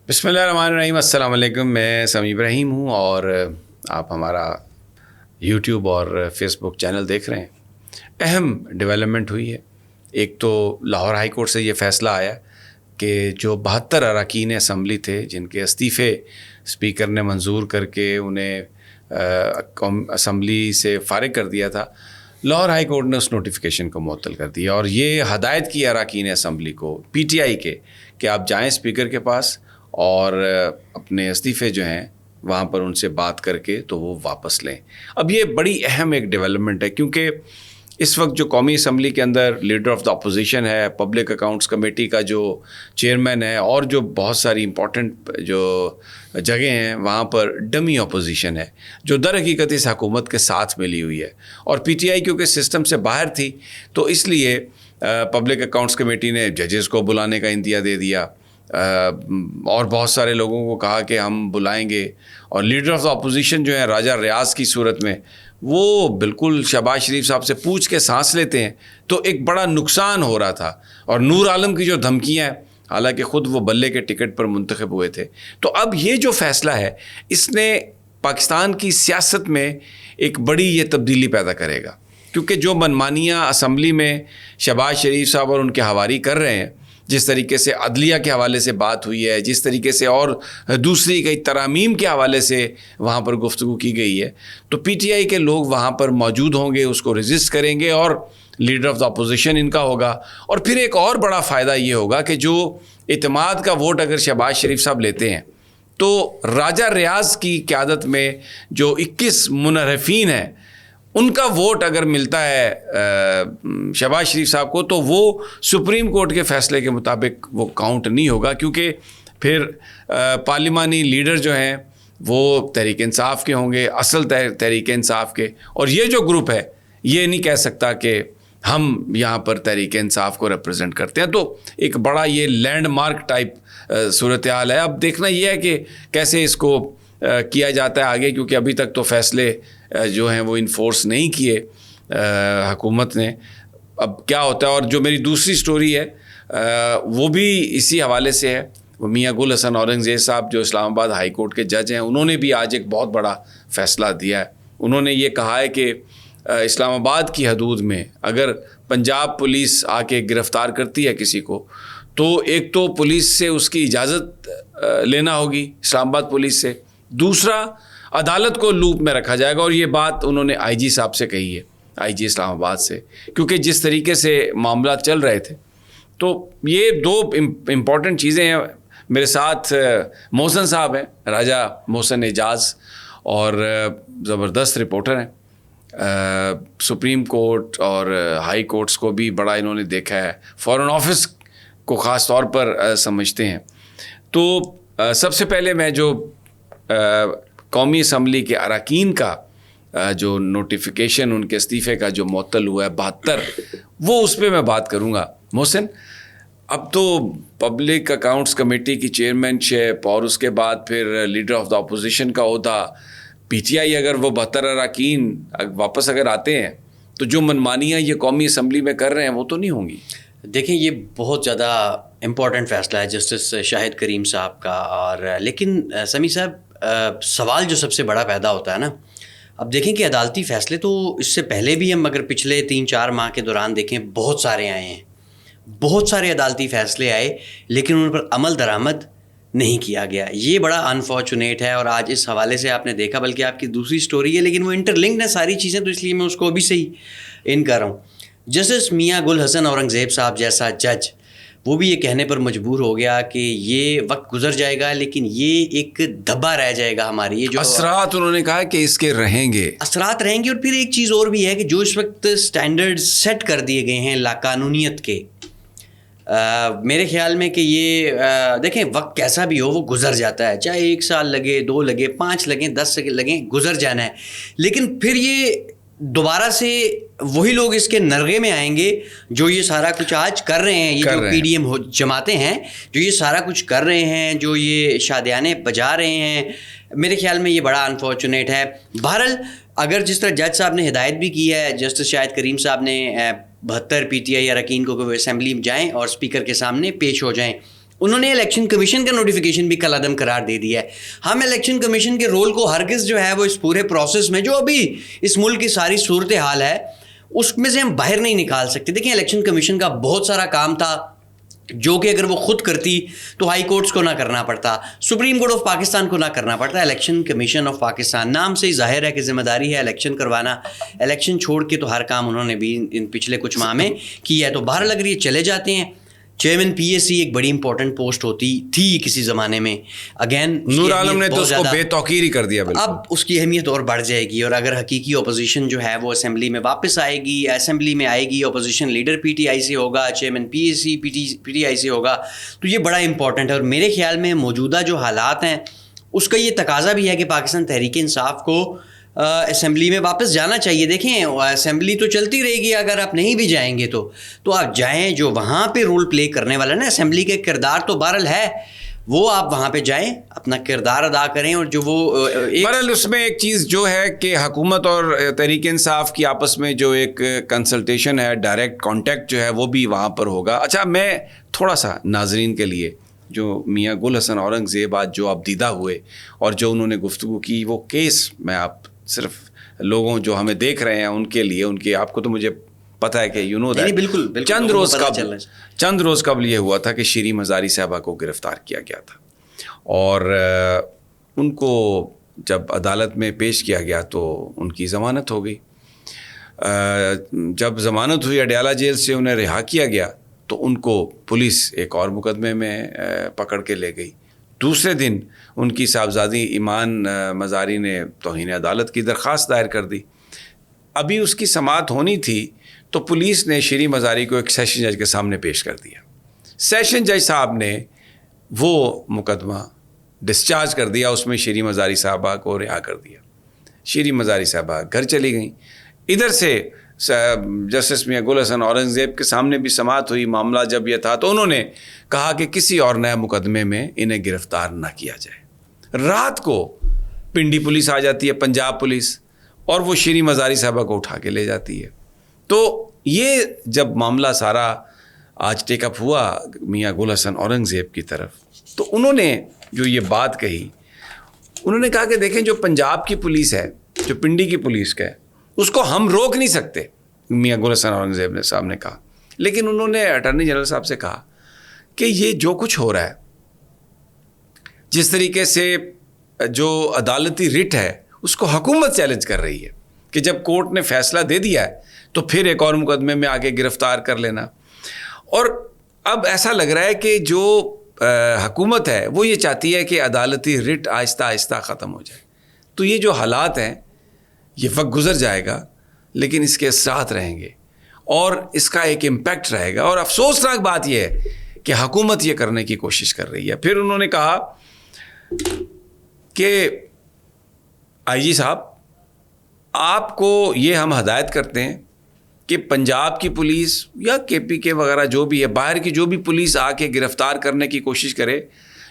بسم اللہ الرحمن الرحیم. السلام علیکم. میں سمیع ابراہیم ہوں اور آپ ہمارا یوٹیوب اور فیس بک چینل دیکھ رہے ہیں. اہم ڈیولپمنٹ ہوئی ہے. ایک تو لاہور ہائی کورٹ سے یہ فیصلہ آیا کہ جو 72 اراکین اسمبلی تھے جن کے استعفے اسپیکر نے منظور کر کے انہیں اسمبلی سے فارغ کر دیا تھا، لاہور ہائی کورٹ نے اس نوٹیفیکیشن کو معطل کر دیا اور یہ ہدایت کی اراکین اسمبلی کو پی ٹی آئی کے کہ آپ جائیں اسپیکر کے پاس اور اپنے استعفے جو ہیں وہاں پر ان سے بات کر کے تو وہ واپس لیں. اب یہ بڑی اہم ایک ڈیولپمنٹ ہے کیونکہ اس وقت جو قومی اسمبلی کے اندر لیڈر آف دا اپوزیشن ہے، پبلک اکاؤنٹس کمیٹی کا جو چیئرمین ہے اور جو بہت ساری امپورٹنٹ جو جگہیں ہیں وہاں پر ڈمی اپوزیشن ہے جو در حقیقت اس حکومت کے ساتھ ملی ہوئی ہے. اور پی ٹی آئی کیونکہ سسٹم سے باہر تھی تو اس لیے پبلک اکاؤنٹس کمیٹی نے ججز کو بلانے کا اندیا دے دیا اور بہت سارے لوگوں کو کہا کہ ہم بلائیں گے. اور لیڈر آف دا اپوزیشن جو ہیں راجہ ریاض کی صورت میں وہ بالکل شہباز شریف صاحب سے پوچھ کے سانس لیتے ہیں تو ایک بڑا نقصان ہو رہا تھا. اور نور عالم کی جو دھمکیاں ہیں، حالانکہ خود وہ بلے کے ٹکٹ پر منتخب ہوئے تھے. تو اب یہ جو فیصلہ ہے اس نے پاکستان کی سیاست میں ایک بڑی یہ تبدیلی پیدا کرے گا کیونکہ جو منمانیاں اسمبلی میں شہباز شریف صاحب اور ان کے حواری کر رہے ہیں، جس طریقے سے عدلیہ کے حوالے سے بات ہوئی ہے، جس طریقے سے اور دوسری کئی ترامیم کے حوالے سے وہاں پر گفتگو کی گئی ہے، تو پی ٹی آئی کے لوگ وہاں پر موجود ہوں گے، اس کو ریزسٹ کریں گے اور لیڈر آف دا اپوزیشن ان کا ہوگا. اور پھر ایک اور بڑا فائدہ یہ ہوگا کہ جو اعتماد کا ووٹ اگر شہباز شریف صاحب لیتے ہیں تو راجہ ریاض کی قیادت میں جو 21 منحرفین ہیں ان کا ووٹ اگر ملتا ہے شہباز شریف صاحب کو تو وہ سپریم کورٹ کے فیصلے کے مطابق وہ کاؤنٹ نہیں ہوگا کیونکہ پھر پارلیمانی لیڈر جو ہیں وہ تحریک انصاف کے ہوں گے، اصل تحریک انصاف کے. اور یہ جو گروپ ہے یہ نہیں کہہ سکتا کہ ہم یہاں پر تحریک انصاف کو ریپرزینٹ کرتے ہیں. تو ایک بڑا یہ لینڈ مارک ٹائپ صورتحال ہے. اب دیکھنا یہ ہے کہ کیسے اس کو کیا جاتا ہے آگے، کیونکہ ابھی تک تو فیصلے جو ہیں وہ انفورس نہیں کیے حکومت نے. اب کیا ہوتا ہے. اور جو میری دوسری سٹوری ہے وہ بھی اسی حوالے سے ہے. وہ میاں گل حسن اورنگزیب صاحب جو اسلام آباد ہائی کورٹ کے جج ہیں، انہوں نے بھی آج ایک بہت بڑا فیصلہ دیا ہے. انہوں نے یہ کہا ہے کہ اسلام آباد کی حدود میں اگر پنجاب پولیس آ کے گرفتار کرتی ہے کسی کو تو ایک تو پولیس سے اس کی اجازت لینا ہوگی، اسلام آباد پولیس سے، دوسرا عدالت کو لوپ میں رکھا جائے گا. اور یہ بات انہوں نے آئی جی صاحب سے کہی ہے، آئی جی اسلام آباد سے، کیونکہ جس طریقے سے معاملات چل رہے تھے. تو یہ دو امپورٹنٹ چیزیں ہیں. میرے ساتھ محسن صاحب ہیں، راجہ محسن اعجاز، اور زبردست رپورٹر ہیں. سپریم کورٹ اور ہائی کورٹس کو بھی بڑا انہوں نے دیکھا ہے، فارن آفس کو خاص طور پر سمجھتے ہیں. تو سب سے پہلے میں جو قومی اسمبلی کے اراکین کا جو نوٹیفیکیشن ان کے استعفے کا جو معطل ہوا ہے 72، وہ اس پہ میں بات کروں گا. محسن، اب تو پبلک اکاؤنٹس کمیٹی کی چیئرمین شپ اور اس کے بعد پھر لیڈر آف دا اپوزیشن کا عہدہ، پی ٹی آئی اگر وہ 72 اراکین واپس اگر آتے ہیں تو جو منمانیاں یہ قومی اسمبلی میں کر رہے ہیں وہ تو نہیں ہوں گی. دیکھیں یہ بہت زیادہ امپورٹنٹ فیصلہ ہے جسٹس شاہد کریم صاحب کا. اور لیکن سمیع صاحب، سوال جو سب سے بڑا پیدا ہوتا ہے نا، اب دیکھیں کہ عدالتی فیصلے تو اس سے پہلے بھی ہم اگر پچھلے 3-4 ماہ کے دوران دیکھیں بہت سارے آئے ہیں، بہت سارے عدالتی فیصلے آئے لیکن ان پر عمل درآمد نہیں کیا گیا. یہ بڑا انفارچونیٹ ہے. اور آج اس حوالے سے آپ نے دیکھا، بلکہ آپ کی دوسری سٹوری ہے لیکن وہ انٹر لنکڈ ہے ساری چیزیں، تو اس لیے میں اس کو ابھی سے ہی کر رہا ہوں. جسٹس میاں گل حسن اورنگزیب صاحب جیسا جج وہ بھی یہ کہنے پر مجبور ہو گیا کہ یہ وقت گزر جائے گا لیکن یہ ایک دھبا رہ جائے گا ہماری. یہ جو اثرات انہوں نے کہا کہ اس کے رہیں گے، اثرات رہیں گے. اور پھر ایک چیز اور بھی ہے کہ جو اس وقت سٹینڈرڈ سیٹ کر دیے گئے ہیں لاقانونیت کے، میرے خیال میں کہ یہ دیکھیں وقت کیسا بھی ہو وہ گزر جاتا ہے، چاہے 1 سال لگے، 2 لگے، 5 لگیں، 10 لگیں، گزر جانا ہے. لیکن پھر یہ دوبارہ سے وہی لوگ اس کے نرغے میں آئیں گے جو یہ سارا کچھ آج کر رہے ہیں. یہ جو پی ڈی ایم جماعتیں ہیں جو یہ سارا کچھ کر رہے ہیں، جو یہ شادیانے بجا رہے ہیں، میرے خیال میں یہ بڑا انفارچونیٹ ہے. بہرحال اگر جس طرح جج صاحب نے ہدایت بھی کی ہے، جسٹس شاہد کریم صاحب نے 72 پی ٹی آئی اراکین کو کہ وہ اسمبلی میں جائیں اور اسپیکر کے سامنے پیش ہو جائیں انہوں نے الیکشن کمیشن کا نوٹیفیکیشن بھی کل عدم قرار دے دیا ہے. ہم الیکشن کمیشن کے رول کو ہرگز جو ہے وہ اس پورے پروسیس میں جو ابھی اس ملک کی ساری صورتحال ہے اس میں سے ہم باہر نہیں نکال سکتے. دیکھیں الیکشن کمیشن کا بہت سارا کام تھا جو کہ اگر وہ خود کرتی تو ہائی کورٹس کو نہ کرنا پڑتا, سپریم کورٹ آف پاکستان کو نہ کرنا پڑتا. الیکشن کمیشن آف پاکستان نام سے ہی ظاہر ہے کہ ذمہ داری ہے الیکشن کروانا. الیکشن چھوڑ کے تو ہر کام انہوں نے بھی ان پچھلے کچھ ماہ میں کیا ہے. تو باہر لگ رہی ہے چلے جاتے ہیں. چیئرمین پی ایس سی ایک بڑی امپورٹنٹ پوسٹ ہوتی تھی کسی زمانے میں. اگین نور عالم نے تو اس کو بے توقیر ہی کر دیا. اب اس کی اہمیت اور بڑھ جائے گی, اور اگر حقیقی اپوزیشن جو ہے وہ اسمبلی میں واپس آئے گی, اسمبلی میں آئے گی, opposition leader P T I سے ہوگا, chairman P S C P T I سے ہوگا, تو یہ بڑا امپورٹنٹ ہے. اور میرے خیال میں موجودہ جو حالات ہیں اس کا یہ تقاضا بھی ہے کہ پاکستان تحریک انصاف کو اسمبلی میں واپس جانا چاہیے. دیکھیں اسمبلی تو چلتی رہے گی, اگر آپ نہیں بھی جائیں گے تو آپ جائیں. جو وہاں پہ رول پلے کرنے والا نا اسمبلی کا کردار تو بہرحال ہے, وہ آپ وہاں پہ جائیں اپنا کردار ادا کریں. اور جو وہ بہرحال اس میں ایک چیز جو ہے کہ حکومت اور تحریک انصاف کی آپس میں جو ایک کنسلٹیشن ہے, ڈائریکٹ کانٹیکٹ جو ہے وہ بھی وہاں پر ہوگا. اچھا میں تھوڑا سا ناظرین کے لیے جو میاں گل حسن اورنگزیب آج جو آپ دیدہ ہوئے اور جو انہوں نے گفتگو کی وہ کیس میں آپ صرف لوگوں جو ہمیں دیکھ رہے ہیں ان کے لیے, ان کے آپ کو تو مجھے پتہ ہے کہ یو نو دیٹ بالکل چند روز قبل یہ ہوا تھا کہ شیریں مزاری صاحبہ کو گرفتار کیا گیا تھا, اور ان کو جب عدالت میں پیش کیا گیا تو ان کی ضمانت ہو گئی. جب ضمانت ہوئی اڈیالہ جیل سے انہیں رہا کیا گیا تو ان کو پولیس ایک اور مقدمے میں پکڑ کے لے گئی. دوسرے دن ان کی صاحبزادی ایمان مزاری نے توہین عدالت کی درخواست دائر کر دی. ابھی اس کی سماعت ہونی تھی تو پولیس نے شیریں مزاری کو ایک سیشن جج کے سامنے پیش کر دیا. سیشن جج صاحب نے وہ مقدمہ ڈسچارج کر دیا, اس میں شیریں مزاری صاحبہ کو رہا کر دیا. شیریں مزاری صاحبہ گھر چلی گئیں. ادھر سے جسٹس میاں گل حسن اورنگزیب کے سامنے بھی سماعت ہوئی. معاملہ جب یہ تھا تو انہوں نے کہا کہ کسی اور نئے مقدمے میں انہیں گرفتار نہ کیا جائے. رات کو پنڈی پولیس آ جاتی ہے, پنجاب پولیس, اور وہ شیریں مزاری صاحبہ کو اٹھا کے لے جاتی ہے. تو یہ جب معاملہ سارا آج ٹیک اپ ہوا میاں گل حسن اورنگزیب کی طرف, تو انہوں نے جو یہ بات کہی, انہوں نے کہا کہ دیکھیں جو پنجاب کی پولیس ہے, جو پنڈی کی پولیس کا ہے, اس کو ہم روک نہیں سکتے. میاں گل حسن اورنگزیب نے صاحب نے کہا, لیکن انہوں نے اٹارنی جنرل صاحب سے کہا کہ یہ جو کچھ ہو رہا ہے, جس طریقے سے جو عدالتی رٹ ہے اس کو حکومت چیلنج کر رہی ہے کہ جب کورٹ نے فیصلہ دے دیا ہے تو پھر ایک اور مقدمے میں آگے گرفتار کر لینا. اور اب ایسا لگ رہا ہے کہ جو حکومت ہے وہ یہ چاہتی ہے کہ عدالتی رٹ آہستہ آہستہ ختم ہو جائے. تو یہ جو حالات ہیں یہ وقت گزر جائے گا لیکن اس کے اثرات رہیں گے اور اس کا ایک امپیکٹ رہے گا. اور افسوسناک بات یہ ہے کہ حکومت یہ کرنے کی کوشش کر رہی ہے. پھر انہوں نے کہا کہ آئی جی صاحب آپ کو یہ ہم ہدایت کرتے ہیں کہ پنجاب کی پولیس یا کے پی کے وغیرہ جو بھی ہے, باہر کی جو بھی پولیس آ کے گرفتار کرنے کی کوشش کرے,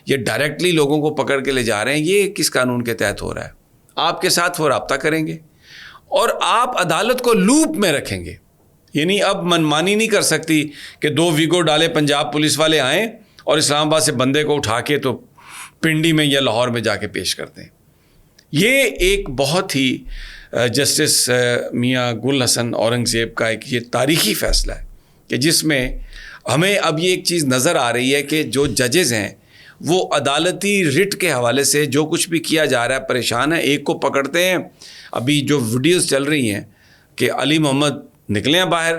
یہ ڈائریکٹلی لوگوں کو پکڑ کے لے جا رہے ہیں, یہ کس قانون کے تحت ہو رہا ہے. آپ کے ساتھ وہ رابطہ کریں گے اور آپ عدالت کو لوپ میں رکھیں گے. یعنی اب منمانی نہیں کر سکتی کہ 2 ویگو ڈالے پنجاب پولیس والے آئیں اور اسلام آباد سے بندے کو اٹھا کے تو پنڈی میں یا لاہور میں جا کے پیش کرتے ہیں. یہ ایک بہت ہی جسٹس میاں گل حسن اورنگزیب کا ایک یہ تاریخی فیصلہ ہے کہ جس میں ہمیں اب یہ ایک چیز نظر آ رہی ہے کہ جو ججز ہیں وہ عدالتی رٹ کے حوالے سے جو کچھ بھی کیا جا رہا ہے پریشان ہے. ایک کو پکڑتے ہیں, ابھی جو ویڈیوز چل رہی ہیں کہ علی محمد نکلے ہیں باہر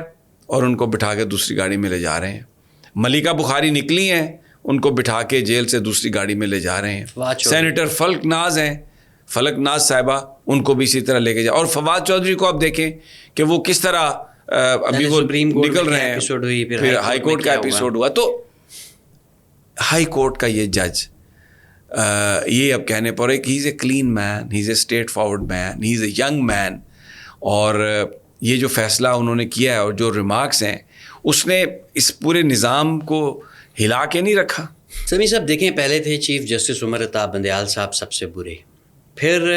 اور ان کو بٹھا کے دوسری گاڑی میں لے جا رہے ہیں. ملکہ بخاری نکلی ہیں, ان کو بٹھا کے جیل سے دوسری گاڑی میں لے جا رہے ہیں. سینیٹر فلک ناز ہیں, فلک ناز صاحبہ, ان کو بھی اسی طرح لے کے جا. اور فواد چودھری کو آپ دیکھیں کہ وہ کس طرح ابھی وہ نکل رہے ہیں, پھر ہائی کورٹ کا ایپیسوڈ ہوا. تو ہائی کورٹ کا یہ جج یہ اب کہنے پر ہے کہ he is a clean man, he is a straightforward man, he is a young man. اور یہ جو فیصلہ انہوں نے کیا ہے اور جو ریمارکس ہیں اس نے اس پورے نظام کو ہلا کے نہیں رکھا. سمیع صاحب دیکھیں, پہلے تھے چیف جسٹس عمر عطا بندیال صاحب سب سے برے, پھر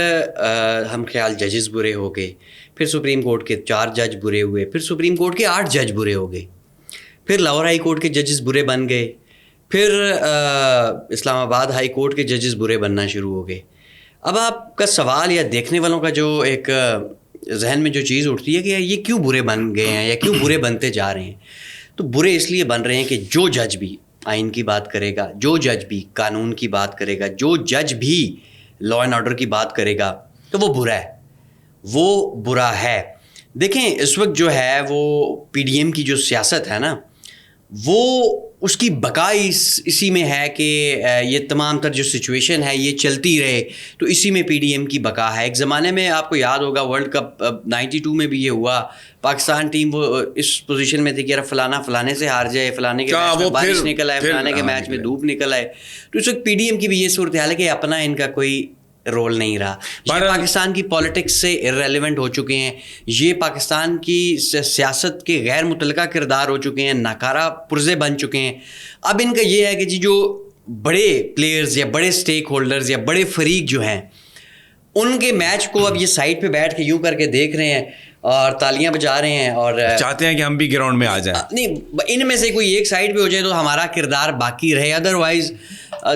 ہم خیال ججز برے ہو گئے, پھر سپریم کورٹ کے 4 جج برے ہوئے, پھر سپریم کورٹ کے 8 جج برے ہو گئے, پھر لاہور ہائی کورٹ کے ججز برے بن گئے, پھر اسلام آباد ہائی کورٹ کے ججز برے بننا شروع ہو گئے. اب آپ کا سوال یا دیکھنے والوں کا جو ایک ذہن میں جو چیز اٹھتی ہے کہ یہ کیوں برے بن گئے ہیں یا کیوں برے بنتے جا رہے ہیں, تو برے اس لیے بن رہے ہیں کہ جو جج بھی آئین کی بات کرے گا, جو جج بھی قانون کی بات کرے گا, جو جج بھی لا اینڈ آرڈر کی بات کرے گا, تو وہ برا ہے, وہ برا ہے. دیکھیں اس وقت جو ہے وہ پی ڈی ایم کی جو سیاست ہے نا, وہ اس کی بقا اسی میں ہے کہ یہ تمام تر جو سچویشن ہے یہ چلتی رہے, تو اسی میں پی ڈی ایم کی بقا ہے. ایک زمانے میں آپ کو یاد ہوگا ورلڈ کپ 92 میں بھی یہ ہوا, پاکستان ٹیم وہ اس پوزیشن میں تھی کہ فلانا فلانے سے ہار جائے, فلانے کے میچ میں بارش نکل آئے, فلانے کے میچ میں دھوپ نکل آئے. تو اس وقت پی ڈی ایم کی بھی یہ صورتحال ہے کہ اپنا ان کا کوئی رول نہیں رہا. یہ پاکستان کی پالیٹکس سے ارریلیونٹ ہو چکے ہیں, یہ پاکستان کی سیاست کے غیر متعلقہ کردار ہو چکے ہیں, ناکارہ پرزے بن چکے ہیں. اب ان کا یہ ہے کہ جی جو بڑے پلیئرز یا بڑے سٹیک ہولڈرز یا بڑے فریق جو ہیں ان کے میچ کو اب یہ سائڈ پہ بیٹھ کے یوں کر کے دیکھ رہے ہیں اور تالیاں بجا رہے ہیں اور چاہتے ہیں کہ ہم بھی گراؤنڈ میں آ جائیں. نہیں, ان میں سے کوئی ایک سائڈ پہ ہو جائے تو ہمارا کردار باقی رہے, ادروائز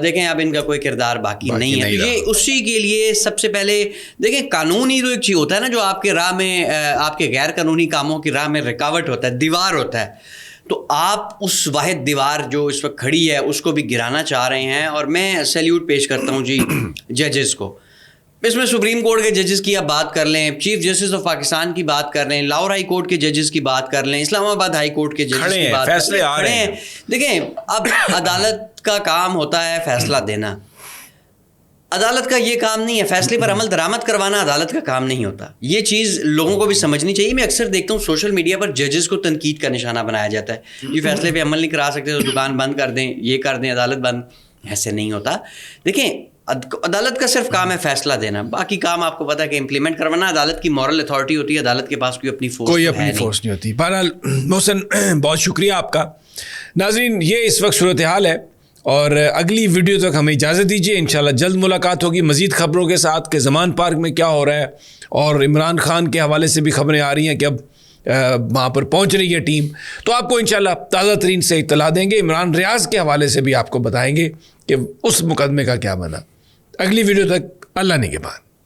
دیکھیں اب ان کا کوئی کردار باقی نہیں ہے. یہ اسی کے لیے سب سے پہلے دیکھیں قانون ہی تو ایک چیز ہوتا ہے نا جو آپ کے راہ میں, آپ کے غیر قانونی کاموں کی راہ میں رکاوٹ ہوتا ہے, دیوار ہوتا ہے. تو آپ اس واحد دیوار جو اس وقت کھڑی ہے اس کو بھی گرانا چاہ رہے ہیں. اور میں سیلیوٹ پیش کرتا ہوں جی ججز کو. اس میں سپریم کورٹ کے ججز کی آپ بات کر لیں, چیف جسٹس آف پاکستان کی بات کر لیں, لاہور ہائی کورٹ کے ججز کی بات کر لیں, اسلام آباد ہائی کورٹ کے ججز کی بات کر لیں, کھڑے ہیں. دیکھیں اب عدالت کا کام ہوتا ہے فیصلہ دینا, عدالت کا یہ کام نہیں ہے. فیصلے پر عمل درآمد کروانا عدالت کا کام نہیں ہوتا. یہ چیز لوگوں کو بھی سمجھنی چاہیے. میں اکثر دیکھتا ہوں سوشل میڈیا پر ججز کو تنقید کا نشانہ بنایا جاتا ہے, یہ فیصلے پہ عمل نہیں کرا سکتے تو دکان بند کر دیں, یہ کر دیں, عدالت بند. ایسے نہیں ہوتا. دیکھیں عدالت کا صرف کام ہے فیصلہ دینا, باقی کام آپ کو پتا ہے کہ امپلیمنٹ کروانا. عدالت کی مورل اتھارٹی ہوتی ہے, عدالت کے پاس کوئی اپنی فورس نہیں ہوتی. بہرحال محسن بہت شکریہ آپ کا. ناظرین یہ اس وقت صورتحال ہے اور اگلی ویڈیو تک ہمیں اجازت دیجیے. انشاءاللہ جلد ملاقات ہوگی مزید خبروں کے ساتھ کہ زمان پارک میں کیا ہو رہا ہے, اور عمران خان کے حوالے سے بھی خبریں آ رہی ہیں کہ اب وہاں پر پہنچ رہی ہے ٹیم, تو آپ کو انشاءاللہ تازہ ترین سے اطلاع دیں گے. عمران ریاض کے حوالے سے بھی آپ کو بتائیں گے کہ اس مقدمے کا کیا بنا. اگلی ویڈیو تک اللہ نگہبان.